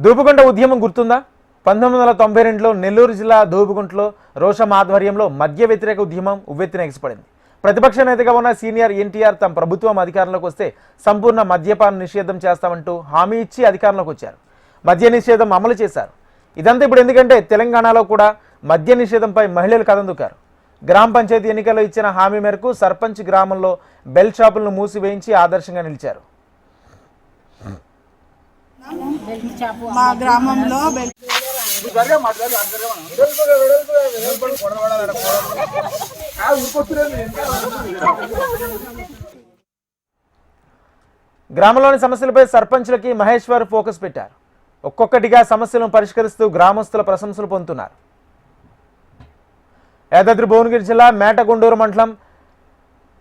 దూపుగుంట ఉద్యమం గుర్తుందా? 1992లో నెల్లూరు జిల్లా దూపుగుంటలో రోషం ఆధ్వర్యంలో మద్య వ్యతిరేక ఉద్యమం ఉవ్వెత్తున ఎగిసిపడింది. ప్రతిపక్ష నేతగా ఉన్న సీనియర్ ఎన్టీఆర్ తమ ప్రభుత్వం అధికారంలోకి వస్తే సంపూర్ణ మద్యపాన నిషేధం చేస్తామంటూ హామీ ఇచ్చి అధికారంలోకి వచ్చారు. మద్య నిషేధం అమలు చేశారు. ఇదంతా ఇప్పుడు ఎందుకంటే తెలంగాణలో కూడా మద్య నిషేధంపై మహిళలు కదందుకారు. గ్రామ పంచాయతీ ఎన్నికల్లో ఇచ్చిన హామీ మేరకు సర్పంచ్ గ్రామంలో బెల్ షాపులను మూసివేయించి ఆదర్శంగా నిలిచారు. మా గ్రామంలో గ్రామంలోని సమస్యలపై సర్పంచ్లకి మహేశ్వర్ ఫోకస్ పెట్టారు. ఒక్కొక్కటిగా సమస్యలను పరిష్కరిస్తూ గ్రామస్తుల ప్రశంసలు పొందుతున్నారు. యాదాద్రి భువనగిరి జిల్లా మేటగుండూరు మండలం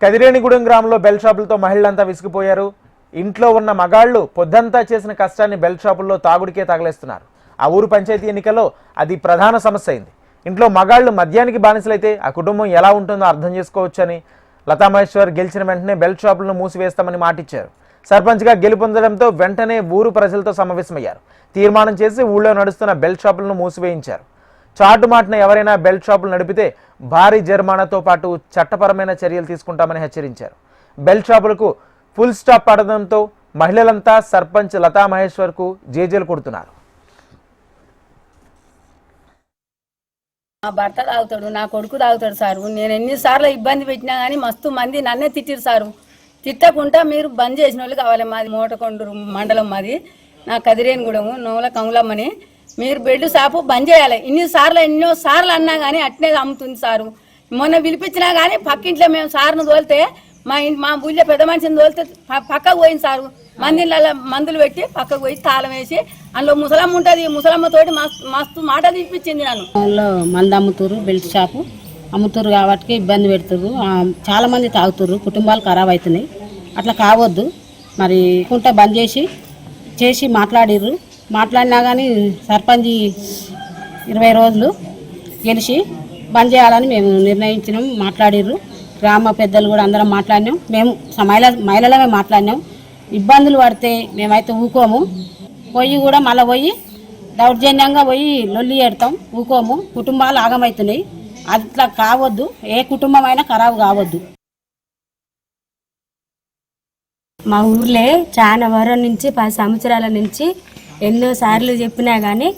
కదిరేనిగూడెం గ్రామంలో బెల్ షాపులతో మహిళలంతా విసిగిపోయారు. ఇంట్లో ఉన్న మగాళ్లు పొద్దంతా చేసిన కష్టాన్ని బెల్ షాపుల్లో తాగుడికే తగలేస్తున్నారు. ఆ ఊరు పంచాయతీ ఎన్నికల్లో అది ప్రధాన సమస్య అయింది. ఇంట్లో మగాళ్లు మద్యానికి బానిసలైతే ఆ కుటుంబం ఎలా ఉంటుందో అర్థం చేసుకోవచ్చని లతా మహేశ్వర్ గెలిచిన వెంటనే బెల్ షాపులను మూసివేస్తామని మాటిచ్చారు. సర్పంచ్గా గెలుపొందడంతో వెంటనే ఊరు ప్రజలతో సమావేశమయ్యారు. తీర్మానం చేసి ఊళ్ళో నడుస్తున్న బెల్ షాపులను మూసివేయించారు. చాటుమాటున ఎవరైనా బెల్ షాపులు నడిపితే భారీ జరిమానాతో పాటు చట్టపరమైన చర్యలు తీసుకుంటామని హెచ్చరించారు. బెల్ షాపులకు ఫుల్ స్టాప్ పడడంతో మహిళలంతా సర్పంచ్ లతా మహేశ్వర్కు జేజేలు కొడుతున్నారు. మా భర్త తాగుతాడు, నా కొడుకు తాగుతాడు సారు. నేను ఎన్నిసార్లు ఇబ్బంది పెట్టినా కానీ మస్తు మంది నన్నే తిట్టిరు సారు. తిట్టకుండా మీరు బంద్ చేసిన వాళ్ళు కావాలి. మాది మోటకొండూరు మండలం, మాది నా కదిరేనిగూడెము నోముల కమలమ్మని. మీరు బెడ్ షాపు బంద్ చేయాలి. ఎన్నో సార్లు అన్నా కానీ అట్నే అమ్ముతుంది సారు. మొన్న పిలిపించినా కానీ పక్కింట్లో మేము సార్ను తోలితే మా ఊళ్ళో పెద్ద మనిషిని తోలితే పక్కకు పోయింది సారు. మందులు పెట్టి పక్కకు పోయి తాళం వేసి అందులో ముసలమ్మ ఉంటుంది. ముసలమ్మతోటి మస్తు మాట తీపిచ్చింది. నన్ను మంది అమ్ముతారు, బెల్ట్ షాపు అమ్ముతారు కాబట్టి ఇబ్బంది పెడుతురు. చాలా మంది తాగుతారు, కుటుంబాలు ఖరాబ్ అవుతున్నాయి. అట్లా కావద్దు. మరి కుంట బంద్ చేసి మాట్లాడిర్రు. మాట్లాడినా కానీ సర్పంచ్ 20 రోజులు గెలిచి బంద్ చేయాలని మేము నిర్ణయించినాం. మాట్లాడిర్రు. గ్రామ పెద్దలు కూడా అందరం మాట్లాడినాం. మేము మహిళలమే మాట్లాడినాం. ఇబ్బందులు పడితే మేమైతే ఊకోము. కూడా మళ్ళీ పోయి దౌర్జన్యంగా పోయి లొల్లి ఎడతాం. ఊకోము. కుటుంబాలు ఆగమవుతున్నాయి. అట్లా కావద్దు. ఏ కుటుంబం అయినా ఖరాబు కావద్దు. మా ఊర్లో చాలా వారం నుంచి 10 సంవత్సరాల నుంచి ఎన్నోసార్లు చెప్పినా కానీ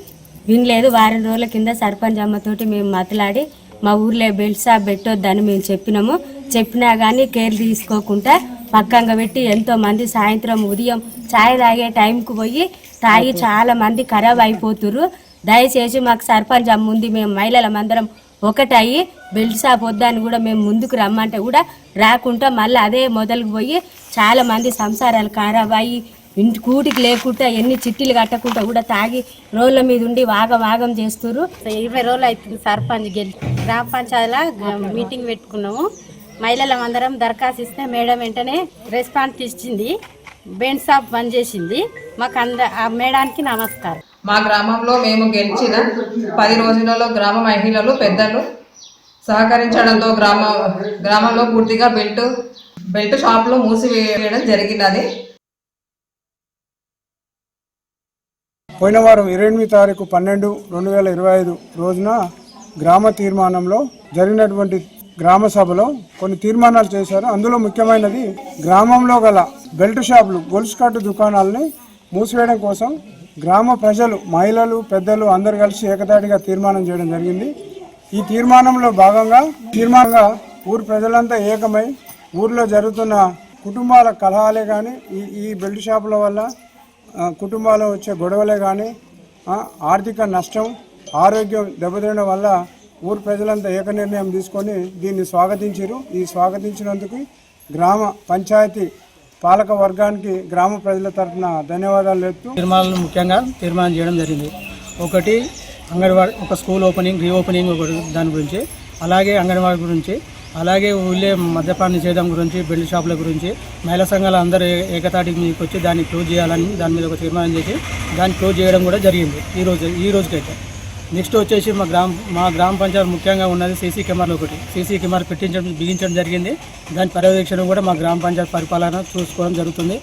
వినలేదు. వారం రోజుల కింద సర్పంచ్ అమ్మతోటి మేము మాట్లాడి మా ఊర్లో బెల్ట్ షాప్ పెట్టొద్దని మేము చెప్పినా కానీ కేర్ తీసుకోకుండా పక్కంగా పెట్టి ఎంతోమంది సాయంత్రం ఉదయం ఛాయ్ తాగే టైంకి పోయి తాగి చాలా మంది ఖరాబ్ అయిపోతున్నారు. దయచేసి మాకు సర్పంచ్ అమ్మ ఉంది, మేము మహిళలమందరం ఒకటయ్యి బెల్ట్ షాప్ వద్దని కూడా మేము ముందుకు రమ్మంటే కూడా రాకుండా మళ్ళీ అదే మొదలుకు పోయి చాలా మంది సంసారాలు ఖరాబ్ అయ్యి ఇంటి కూటికి లేకుండా ఎన్ని చిట్టీలు కట్టకుండా కూడా తాగి రోడ్ల మీద ఉండి వాగం చేస్తున్నారు. 20 రోజులు అవుతుంది సర్పంచ్ గెలిచి. గ్రామ పంచాయతీలో మీటింగ్ పెట్టుకున్నాము. మహిళలందరం దరఖాస్తు ఇస్తే మేడం వెంటనే రెస్పాన్స్ ఇచ్చింది. బెల్ట్ షాప్ బంద్ చేసింది. మాకు ఆ మేడానికి నమస్కారం. మా గ్రామంలో మేము గెలిచిన 10 రోజులలో గ్రామ మహిళలు పెద్దలు సహకరించడంతో గ్రామంలో పూర్తిగా బెల్ట్ షాపులు మూసివేయడం జరిగినది. పోయిన వారం 28 తారీఖు 12/2025 రోజున గ్రామ తీర్మానంలో జరిగినటువంటి గ్రామ సభలో కొన్ని తీర్మానాలు చేశారు. అందులో ముఖ్యమైనది గ్రామంలో గల బెల్ట్ షాపులు, గొలుసు కట్టు దుకాణాలని మూసివేయడం కోసం గ్రామ ప్రజలు, మహిళలు, పెద్దలు అందరు కలిసి ఏకతాటిగా తీర్మానం చేయడం జరిగింది. ఈ తీర్మానంలో భాగంగా ఊరు ప్రజలంతా ఏకమై ఊర్లో జరుగుతున్న కుటుంబాల కలహాలే కానీ ఈ బెల్ట్ షాపుల వల్ల కుటుంబాల్లో వచ్చే గొడవలే కానీ ఆర్థిక నష్టం, ఆరోగ్యం దెబ్బతినడం వల్ల ఊరు ప్రజలంతా ఏక నిర్ణయం తీసుకొని దీన్ని స్వాగతించారు. ఈ స్వాగతించినందుకు గ్రామ పంచాయతీ పాలక వర్గానికి గ్రామ ప్రజల తరఫున ధన్యవాదాలు చెప్తూ తీర్మానాలు ముఖ్యంగా తీర్మానం చేయడం జరిగింది. ఒకటి అంగన్వాడీ, ఒక స్కూల్ రీఓపెనింగ్ దాని గురించి, అలాగే అంగన్వాడీ గురించి, అలాగే ఊళ్ళే మద్యపాన నిషేధం గురించి, బెల్ట్ షాపుల గురించి మహిళా సంఘాలు అందరూ ఏకతాటికి మీదకి వచ్చి దాన్ని క్లోజ్ చేయాలని దాని మీద ఒక తీర్మానం చేసి దాన్ని క్లోజ్ చేయడం కూడా జరిగింది ఈ రోజుకైతే. నెక్స్ట్ వచ్చేసి మా గ్రామ పంచాయతీ ముఖ్యంగా ఉన్నది సీసీ కెమెరాలు. ఒకటి సీసీ కెమెరా బిగించడం జరిగింది. దాని పర్యవేక్షణ కూడా మా గ్రామ పంచాయతీ పరిపాలన చూసుకోవడం జరుగుతుంది.